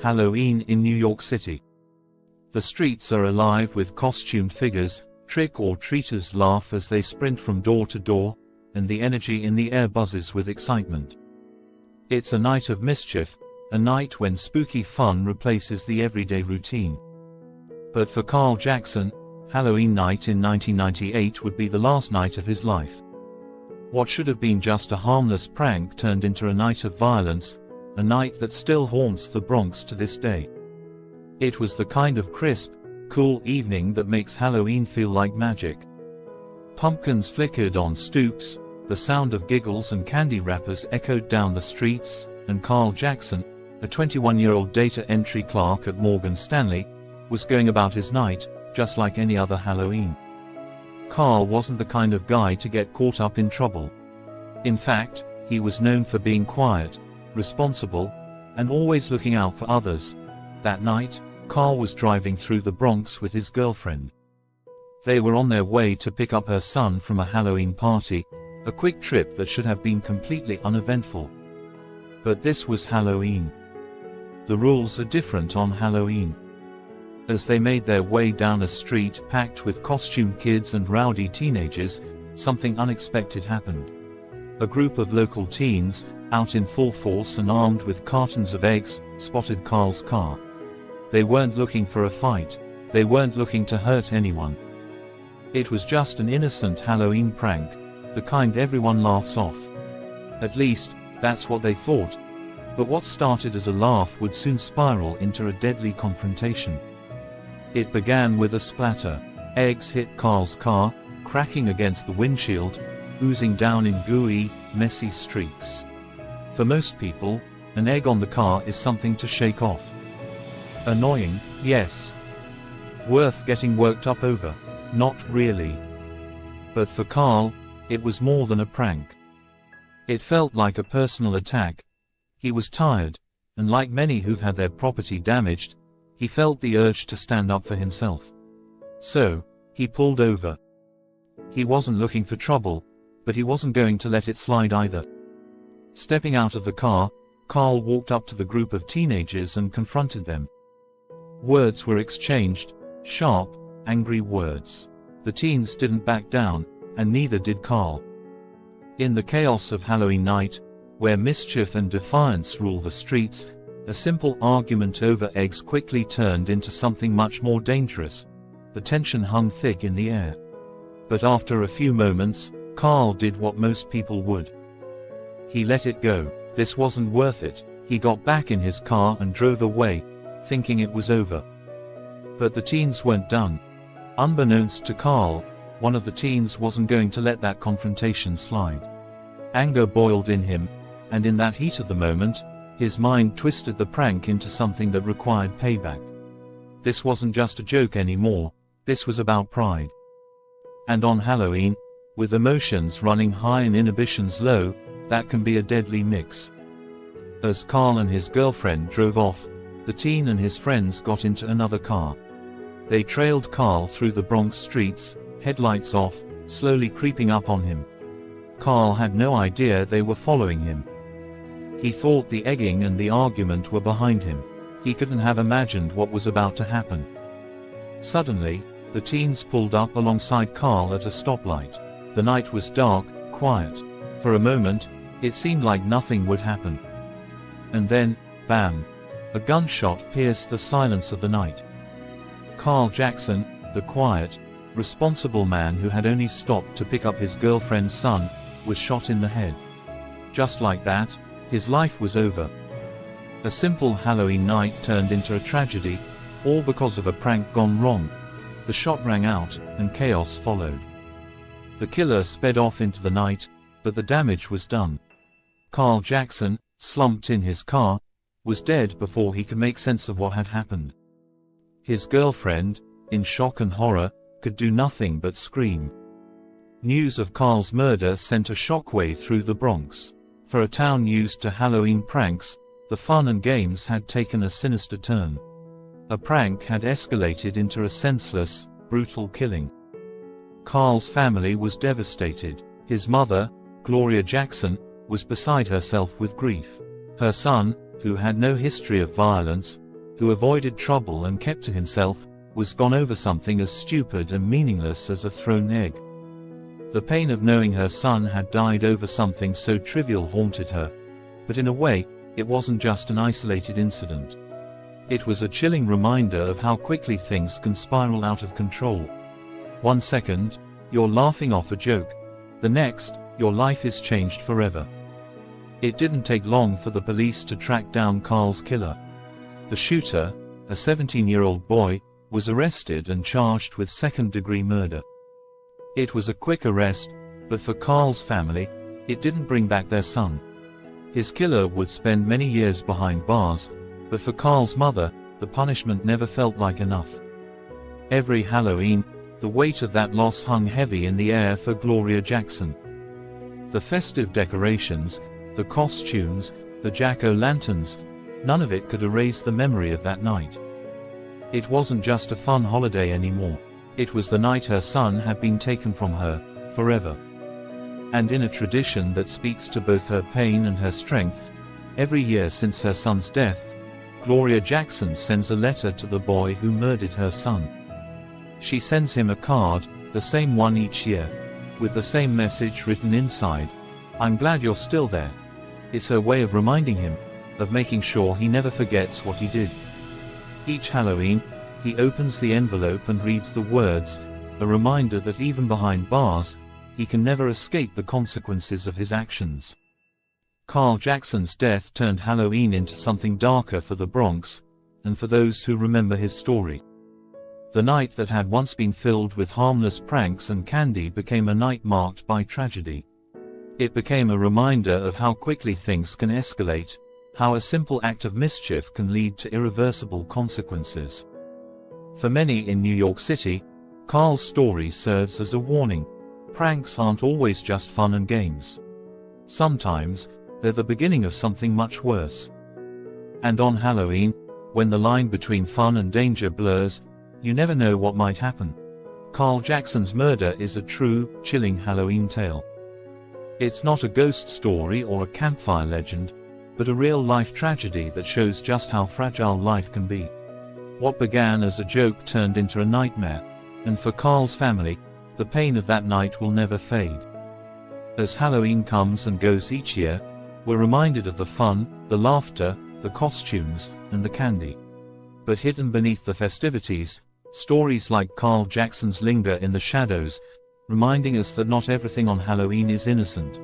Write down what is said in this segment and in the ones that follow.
Halloween in New York City. The streets are alive with costumed figures, trick-or-treaters laugh as they sprint from door to door, and the energy in the air buzzes with excitement. It's a night of mischief, a night when spooky fun replaces the everyday routine. But for Karl Jackson, Halloween night in 1998 would be the last night of his life. What should have been just a harmless prank turned into a night of violence, a night that still haunts the Bronx to this day. It was the kind of crisp, cool evening that makes Halloween feel like magic. Pumpkins flickered on stoops, the sound of giggles and candy wrappers echoed down the streets, and Karl Jackson, a 21-year-old data entry clerk at Morgan Stanley, was going about his night, just like any other Halloween. Karl wasn't the kind of guy to get caught up in trouble. In fact, he was known for being quiet, responsible, and always looking out for others. That night, Karl was driving through the Bronx with his girlfriend. They were on their way to pick up her son from a Halloween party, a quick trip that should have been completely uneventful. But this was Halloween. The rules are different on Halloween. As they made their way down a street packed with costumed kids and rowdy teenagers, something unexpected happened. A group of local teens, out in full force and armed with cartons of eggs, spotted Karl's car. They weren't looking for a fight. They weren't looking to hurt anyone. It was just an innocent Halloween prank, the kind everyone laughs off. At least, that's what they thought. But what started as a laugh would soon spiral into a deadly confrontation. It began with a splatter. Eggs hit Karl's car, cracking against the windshield, oozing down in gooey, messy streaks. For most people, an egg on the car is something to shake off. Annoying, yes. Worth getting worked up over, not really. But for Karl, it was more than a prank. It felt like a personal attack. He was tired, and like many who've had their property damaged, he felt the urge to stand up for himself. So, he pulled over. He wasn't looking for trouble, but he wasn't going to let it slide either. Stepping out of the car, Karl walked up to the group of teenagers and confronted them. Words were exchanged, sharp, angry words. The teens didn't back down, and neither did Karl. In the chaos of Halloween night, where mischief and defiance rule the streets, a simple argument over eggs quickly turned into something much more dangerous. The tension hung thick in the air. But after a few moments, Karl did what most people would. He let it go. This wasn't worth it. He got back in his car and drove away, thinking it was over. But the teens weren't done. Unbeknownst to Karl, one of the teens wasn't going to let that confrontation slide. Anger boiled in him, and in that heat of the moment, his mind twisted the prank into something that required payback. This wasn't just a joke anymore, this was about pride. And on Halloween, with emotions running high and inhibitions low, that can be a deadly mix. As Karl and his girlfriend drove off, the teen and his friends got into another car. They trailed Karl through the Bronx streets, headlights off, slowly creeping up on him. Karl had no idea they were following him. He thought the egging and the argument were behind him. He couldn't have imagined what was about to happen. Suddenly, the teens pulled up alongside Karl at a stoplight. The night was dark, quiet. For a moment, it seemed like nothing would happen. And then, bam! A gunshot pierced the silence of the night. Karl Jackson, the quiet, responsible man who had only stopped to pick up his girlfriend's son, was shot in the head. Just like that, his life was over. A simple Halloween night turned into a tragedy, all because of a prank gone wrong. The shot rang out, and chaos followed. The killer sped off into the night, but the damage was done. Karl Jackson, slumped in his car, was dead before he could make sense of what had happened. His girlfriend, in shock and horror, could do nothing but scream. News of Karl's murder sent a shockwave through the Bronx. For a town used to Halloween pranks, the fun and games had taken a sinister turn. A prank had escalated into a senseless, brutal killing. Karl's family was devastated. His mother, Gloria Jackson, was beside herself with grief. Her son, who had no history of violence, who avoided trouble and kept to himself, was gone over something as stupid and meaningless as a thrown egg. The pain of knowing her son had died over something so trivial haunted her, but in a way, it wasn't just an isolated incident. It was a chilling reminder of how quickly things can spiral out of control. 1 second, you're laughing off a joke. The next, your life is changed forever. It didn't take long for the police to track down Karl's killer. The shooter, a 17-year-old boy, was arrested and charged with second-degree murder. It was a quick arrest, but for Karl's family, it didn't bring back their son. His killer would spend many years behind bars, but for Karl's mother, the punishment never felt like enough. Every Halloween, the weight of that loss hung heavy in the air for Gloria Jackson. The festive decorations, the costumes, the jack-o'-lanterns, none of it could erase the memory of that night. It wasn't just a fun holiday anymore. It was the night her son had been taken from her, forever. And in a tradition that speaks to both her pain and her strength, every year since her son's death, Gloria Jackson sends a letter to the boy who murdered her son. She sends him a card, the same one each year, with the same message written inside: "I'm glad you're still there." It's her way of reminding him, of making sure he never forgets what he did. Each Halloween, he opens the envelope and reads the words, a reminder that even behind bars, he can never escape the consequences of his actions. Karl Jackson's death turned Halloween into something darker for the Bronx, and for those who remember his story. The night that had once been filled with harmless pranks and candy became a night marked by tragedy. It became a reminder of how quickly things can escalate, how a simple act of mischief can lead to irreversible consequences. For many in New York City, Karl's story serves as a warning. Pranks aren't always just fun and games. Sometimes, they're the beginning of something much worse. And on Halloween, when the line between fun and danger blurs, you never know what might happen. Karl Jackson's murder is a true, chilling Halloween tale. It's not a ghost story or a campfire legend, but a real-life tragedy that shows just how fragile life can be. What began as a joke turned into a nightmare, and for Karl's family, the pain of that night will never fade. As Halloween comes and goes each year, we're reminded of the fun, the laughter, the costumes, and the candy. But hidden beneath the festivities, stories like Karl Jackson's linger in the shadows, reminding us that not everything on Halloween is innocent.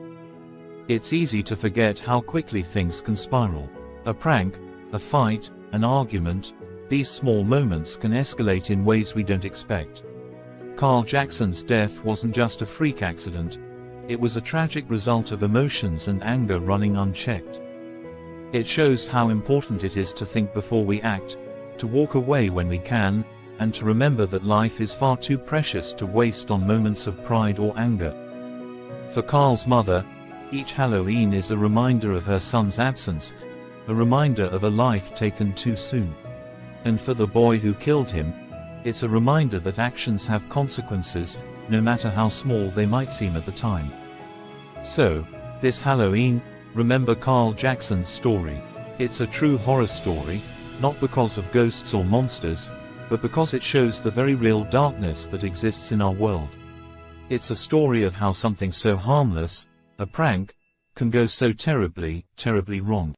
It's easy to forget how quickly things can spiral. A prank, a fight, an argument, these small moments can escalate in ways we don't expect. Karl Jackson's death wasn't just a freak accident, it was a tragic result of emotions and anger running unchecked. It shows how important it is to think before we act, to walk away when we can, and to remember that life is far too precious to waste on moments of pride or anger. For Karl's mother, each Halloween is a reminder of her son's absence, a reminder of a life taken too soon. And for the boy who killed him, it's a reminder that actions have consequences, no matter how small they might seem at the time. So, this Halloween, remember Karl Jackson's story. It's a true horror story, not because of ghosts or monsters, but because it shows the very real darkness that exists in our world. It's a story of how something so harmless, a prank, can go so terribly, terribly wrong.